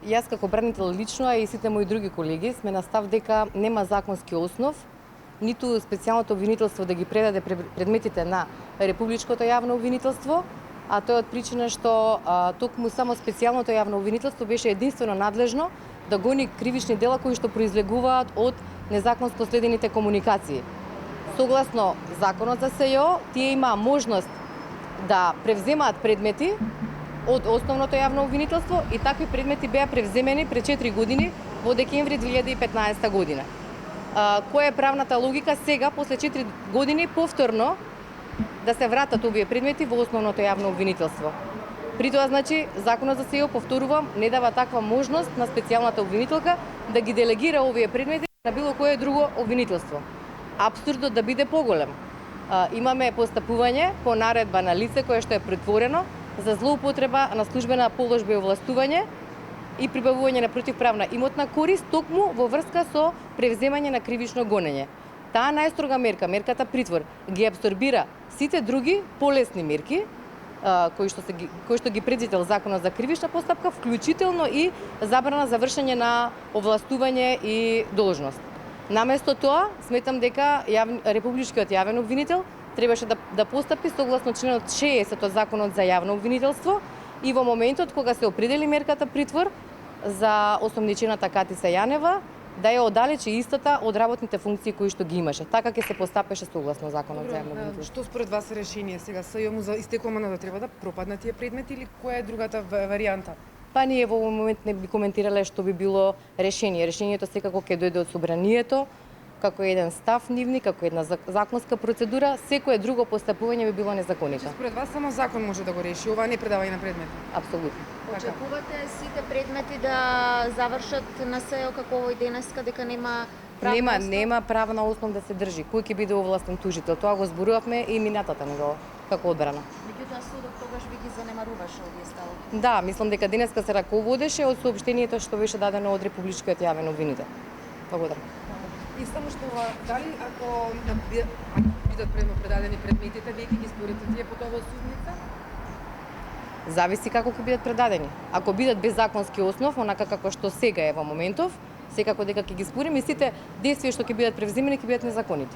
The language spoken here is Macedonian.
Јас како бранител лично, а и сите мои други колеги сме на став дека нема законски основ, ниту специјалното обвинителство да ги предаде предметите на Републичкото јавно обвинителство, а тоа е од причина што токму само специјалното јавно обвинителство беше единствено надлежно да гони кривични дела кои што произлегуваат од незаконско следените комуникации. Согласно законот за СЈО, тие имаа можност да превземаат предмети од основното јавно обвинителство и такви предмети беа превземени пред 4 години во декември 2015 година. Која е правната логика сега, после 4 години, повторно да се вратат овие предмети во основното јавно обвинителство? При тоа, значи, законот за СЈО, повторувам, не дава таква можност на специјалната обвинителка да ги делегира овие предмети на било кое друго обвинителство. Апсурдот да биде поголем. Имаме постапување по наредба на лице кое што е претворено за злоупотреба на службена положба и овластување и прибавување на противправна имотна корист токму во врска со превземање на кривично гонење. Таа најстрога мерка, мерката притвор, ги апсорбира сите други полесни мерки кои што ги предвидел Законот за кривична постапка, вклучително и забрана за вршење на овластување и должност. Наместо тоа, сметам дека Републичкиот јавен обвинител требаше да постапи согласно членот 60 од Законот за јавно обвинителство и во моментот кога се определи мерката притвор за осомничената Катиса Јанева, да ја оддалечи истата од работните функции кои што ги имаше. Така ќе се постапеше согласно Законот за јавно обвинителство. Што според вас е решение сега? СЈО му за истекол мандат треба да пропаднат тие предмети или која е другата варијанта? Па ние во овој момент не би коментирале што би било решение. Решението секако ќе дојде од собранието, како еден став нивни, како една законска процедура, секое друго постапување би било незаконито. Според вас само закон може да го реши, ова не предавање на предмети? Апсолутно. Очекувате сите предмети да завршат на СЈО како овој денеска, дека нема правна основа? Нема правна основа да се држи. Кој ќе биде овластен тужител? Тоа го зборувавме и минатата недела како одбрана. Меѓутоа судот тогаш ви ги занемаруваше овие ставови. Да, мислам дека денеска се раководеше од соопштението што беше дадено од Републичкиот јавен обвинител. Благодарам. И само што дали ако бидат предадени предметите, вие ќе ги спорите тие по тоа во судница? Зависи како ќе бидат предадени. Ако бидат без законски основ, онака како што сега е во моментов, секако дека ќе ги спорим и сите действија што ќе бидат превземени ќе бидат незаконити.